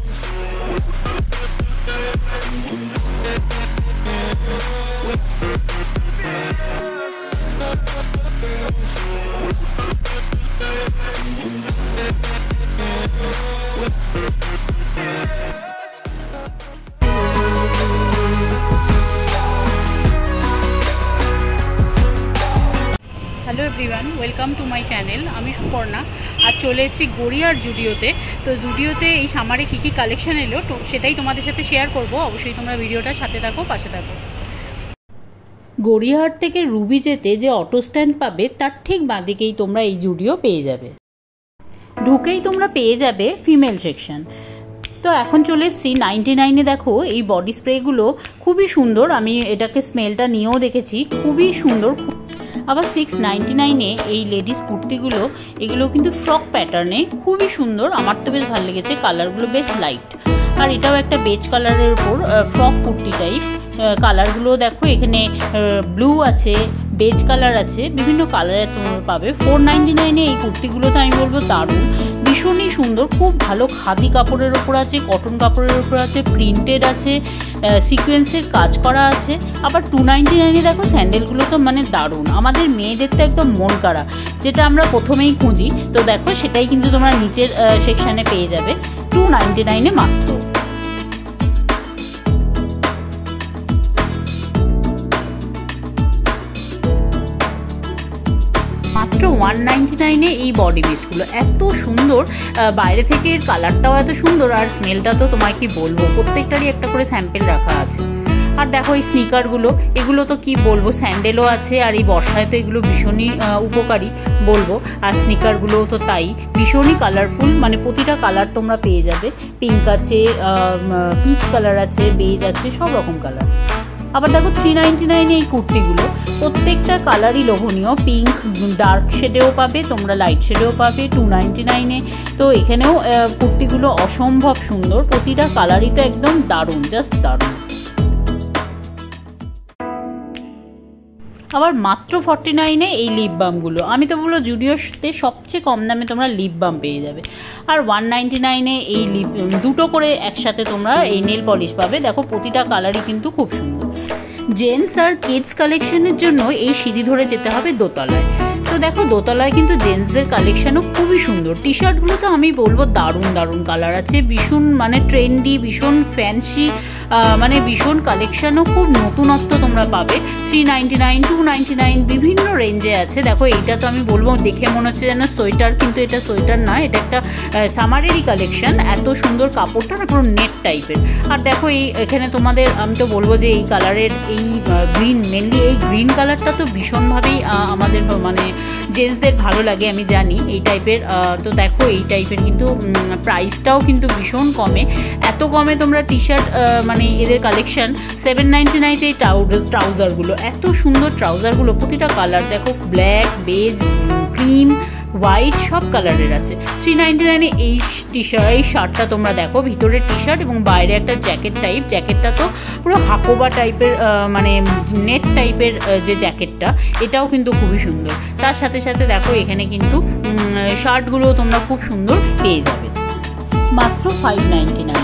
Hello everyone, welcome to my channel. आमी सुपर्णा आज चले एसेছি গড়িয়ার জুডিওতে। তো জুডিওতে এই সামারে কি কি কালেকশন এলো তো সেটাই তোমাদের সাথে শেয়ার করব। অবশ্যই তোমরা ভিডিওটার সাথে থাকো, পাশে থাকো। গড়িয়াহাট থেকে রুবি যেতে যে অটো স্ট্যান্ড পাবে তার ঠিক বাঁদিকেই তোমরা এই জুডিও পেয়ে যাবে। ঢুকেই তোমরা পেয়ে যাবে ফিমেল সেকশন। তো এখন চলে এসেছি 99-এ। দেখো এই বডি স্প্রেগুলো খুবই সুন্দর, আমি এটাকে স্মেলটা নিয়েও দেখেছি, খুবই সুন্দর। আবার 699-এ এই লেডিস কুর্তিগুলো, এগুলো কিন্তু ফ্রক প্যাটার্নে, খুবই সুন্দর। আমার তো বেশ ভালো লেগেছে, কালারগুলো বেশ লাইট। আর এটাও একটা বেজ কালারের উপর ফ্রক কুর্তি টাইপ। কালারগুলো দেখো, এখানে ব্লু আছে, বেজ কালার আছে, বিভিন্ন কালারে তোমরা পাবে। 499-এ এই কুর্তিগুলো তো আমি বলবো দারুণ, ভীষণই সুন্দর, খুব ভালো খাদি কাপড়ের ওপর আছে, কটন কাপড়ের ওপর আছে, প্রিন্টেড আছে, সিকোয়েন্সের কাজ করা আছে। আবার 299-এ দেখো স্যান্ডেলগুলো তো মানে দারুণ, আমাদের মেয়েদের তো একদম মন কাড়া, যেটা আমরা প্রথমেই খুঁজি। তো দেখো সেটাই কিন্তু তোমরা নিচের সেকশানে পেয়ে যাবে 299-এ মাত্র। মাত্র 199-এ এই বডি পিসগুলো এত সুন্দর, বাইরে থেকে এর কালারটাও এত সুন্দর, আর স্মেলটা তো তোমায় কি বলবো, প্রত্যেকটারই একটা করে স্যাম্পেল রাখা আছে। আর দেখো এই স্নিকারগুলো, এগুলো তো কি বলবো, স্যান্ডেলও আছে, আর এই বর্ষায় তো এগুলো ভীষণই উপকারী বলবো। আর স্নিকারগুলোও তো তাই, ভীষণই কালারফুল, মানে প্রতিটা কালার তোমরা পেয়ে যাবে। পিঙ্ক আছে, পিচ কালার আছে, বেজ আছে, সব রকম কালার। আবার দেখো 399-এ এই কুর্তিগুলো, প্রত্যেকটা কালারই লোভনীয়। পিঙ্ক ডার্ক শেডেও পাবে তোমরা, লাইট শেডেও পাবে 299-এ। তো এখানেও কুর্তিগুলো অসম্ভব সুন্দর, প্রতিটা কালারই তো একদম দারুণ, জাস্ট দারুণ। আবার মাত্র 49-এ এই লিপ বামগুলো, আমি তো বলবো জুডিওতে সবচেয়ে কম দামে তোমরা লিপ বাম পেয়ে যাবে। আর 199-এ এই লিপ দুটো করে একসাথে তোমরা এই নেল পলিশ পাবে। দেখো প্রতিটা কালারই কিন্তু খুব সুন্দর। জেন্টস আর কিডস কালেকশনের জন্য এই সিঁড়ি ধরে যেতে হবে দোতলায়। তো দেখো দোতলায় কিন্তু জেন্টসদের কালেকশনও খুবই সুন্দর। টি শার্টগুলো তো আমি বলবো দারুণ দারুণ কালার আছে, ভীষণ মানে ট্রেন্ডি, ভীষণ ফ্যান্সি, মানে ভীষণ কালেকশনও খুব নতুনত্ব তোমরা পাবে। 399, 299 বিভিন্ন রেঞ্জে আছে। দেখো এইটা তো আমি বলবো দেখে মনে হচ্ছে যেন সোয়েটার, কিন্তু এটা সোয়েটার নয়, এটা একটা সামারেরই কালেকশন। এত সুন্দর কাপড়টা না, পুরো নেট টাইপের। আর দেখো এই এখানে তোমাদের আমি তো বলবো যে এই কালারের এই গ্রিন, মেনলি এই গ্রিন কালারটা তো ভীষণভাবেই আমাদের মানে জেন্টসদের ভালো লাগে, আমি জানি এই টাইপের। তো দেখো এই টাইপের কিন্তু প্রাইসটাও কিন্তু ভীষণ কমে, এত কমে তোমরা টি শার্ট মানে এদের কালেকশন। 799 এই ট্রাউজারগুলো, এত সুন্দর ট্রাউজারগুলো, প্রতিটা কালার দেখো, ব্ল্যাক, বেজ, ক্রিম, হোয়াইট, সব কালারের আছে। 399-এ এই এই শার্টটা তোমরা দেখো, ভিতরে টি শার্ট এবং বাইরে একটা জ্যাকেট টাইপ। জ্যাকেটটা তো পুরো হাকোবা টাইপের, মানে নেট টাইপের যে জ্যাকেটটা, এটাও কিন্তু খুবই সুন্দর। তার সাথে সাথে দেখো এখানে কিন্তু শার্টগুলো তোমরা খুব সুন্দর পেয়ে যাবে মাত্র 599-এ।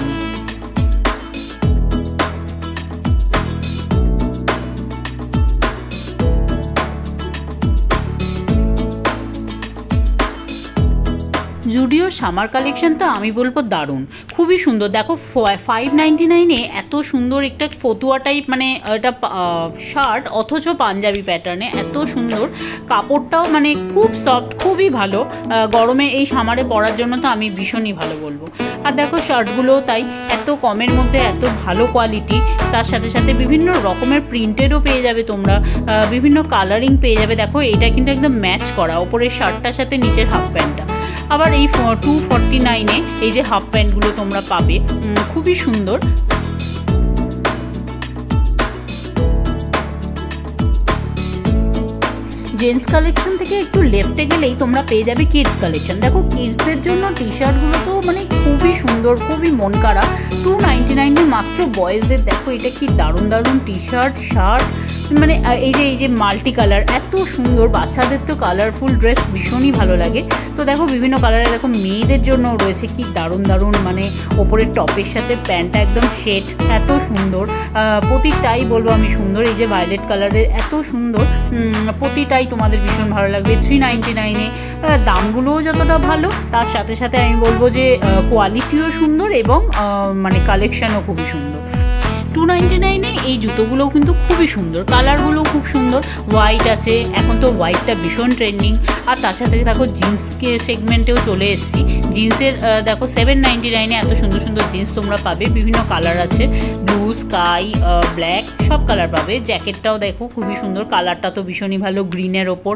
জুডিও সামার কালেকশন তো আমি বলবো দারুণ, খুবই সুন্দর। দেখো 599-এ এত সুন্দর একটা ফতুয়া টাইপ, মানে এটা শার্ট অথচ পাঞ্জাবি প্যাটার্নে, এত সুন্দর কাপড়টাও, মানে খুব সফট, খুবই ভালো। গরমে এই সামারে পরার জন্য তো আমি ভীষণই ভালো বলবো। আর দেখো শার্টগুলোও তাই, এত কমের মধ্যে এত ভালো কোয়ালিটি। তার সাথে সাথে বিভিন্ন রকমের প্রিন্টেডও পেয়ে যাবে তোমরা, বিভিন্ন কালারিং পেয়ে যাবে। দেখো এটা কিন্তু একদম ম্যাচ করা, ওপরের শার্টটার সাথে নিচের হাফ প্যান্টটা। আবার এই 249-এ এই যে হাফ প্যান্টগুলো তোমরা পাবে, খুবই সুন্দর। জেন্টস কালেকশন থেকে একটু লেফটে গেলেই তোমরা পেয়ে যাবে কিডস কালেকশন। দেখো কিডসদের জন্য টি শার্টগুলো তো মানে খুবই সুন্দর, খুবই মন কাড়া। 299-এ মাত্র বয়েজদের। দেখো এটা কি দারুণ দারুণ টি শার্ট, শার্ট, মানে এই যে মাল্টি কালার, এত সুন্দর। বাচ্চাদের তো কালারফুল ড্রেস ভীষণই ভালো লাগে। তো দেখো বিভিন্ন কালারে, দেখো মেয়েদের জন্য রয়েছে কি দারুণ দারুণ, মানে ওপরের টপের সাথে প্যান্টটা একদম সেট, এত সুন্দর। প্রতিটাই বলবো আমি সুন্দর। এই যে ভায়োলেট কালারের এত সুন্দর, প্রতিটাই তোমাদের ভীষণ ভালো লাগবে। 399-এ দামগুলোও যতটা ভালো, তার সাথে সাথে আমি বলবো যে কোয়ালিটিও সুন্দর এবং মানে কালেকশানও খুবই সুন্দর। 299-এ এই জুতোগুলোও কিন্তু খুবই সুন্দর, কালারগুলোও খুব সুন্দর। হোয়াইট আছে, এখন তো হোয়াইটটা ভীষণ ট্রেন্ডিং। আর তার সাথে দেখো জিন্সকে সেগমেন্টেও চলে এসেছি। জিন্সের দেখো 799-এ এত সুন্দর সুন্দর জিন্স তোমরা পাবে, বিভিন্ন কালার আছে, ব্লু, স্কাই, ব্ল্যাক, সব কালার পাবে। জ্যাকেটটাও দেখো খুবই সুন্দর, কালারটা তো ভীষণই ভালো, গ্রিনের ওপর।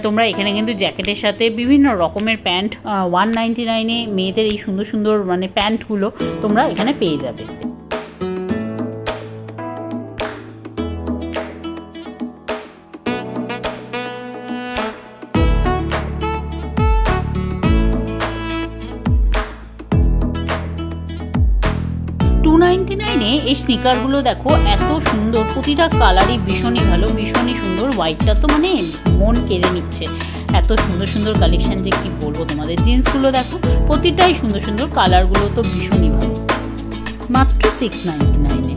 তোমরা এখানে কিন্তু জ্যাকেটের সাথে বিভিন্ন রকমের প্যান্ট 199-এ মেয়েদের এই সুন্দর সুন্দর মানে প্যান্টগুলো তোমরা এখানে পেয়ে যাবে। এই স্নিকারগুলো দেখো এত সুন্দর, প্রতিটা কালারই ভীষণই ভালো, ভীষণই সুন্দর। হোয়াইটটা তো মানে মন কেড়ে নিচ্ছে, এত সুন্দর সুন্দর কালেকশন যে কি বলবো তোমাদের। জিন্সগুলো দেখো প্রতিটাই সুন্দর সুন্দর, কালারগুলো তো ভীষণই ভালো, মাত্র 699-এ।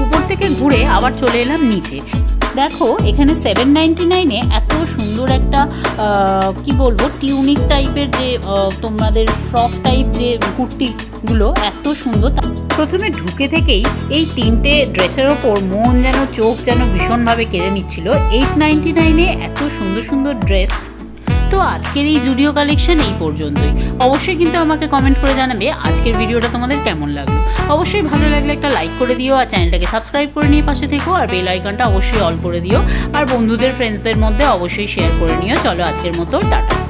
উপর থেকে ঘুরে আবার চলে এলাম নিচে। দেখো এখানে 799-এ এত সুন্দর একটা কি বলবো টিউনিক টাইপের যে তোমাদের ফ্রক টাইপ যে কুর্তিগুলো এত সুন্দর। প্রথমে ঢুকে থেকেই এই তিনটে ড্রেসের ওপর মন যেন, চোখ যেন ভীষণভাবে কেড়ে নিচ্ছিল। 899-এ এত সুন্দর সুন্দর ড্রেস। তো আজকের এই জুডিও কালেকশন এই পর্যন্তই। অবশ্যই কিন্তু আমাকে কমেন্ট করে জানাবে আজকের ভিডিওটা তোমাদের কেমন লাগলো। অবশ্যই ভালো লাগলে একটা লাইক করে দিও, আর চ্যানেলটাকে সাবস্ক্রাইব করে নিয়ে পাশে থেকো, আর বেল আইকনটা অবশ্যই অল করে দিও, আর বন্ধুদের ফ্রেন্ডসদের মধ্যে অবশ্যই শেয়ার করে নিও। চলো আজকের মতো টাটা।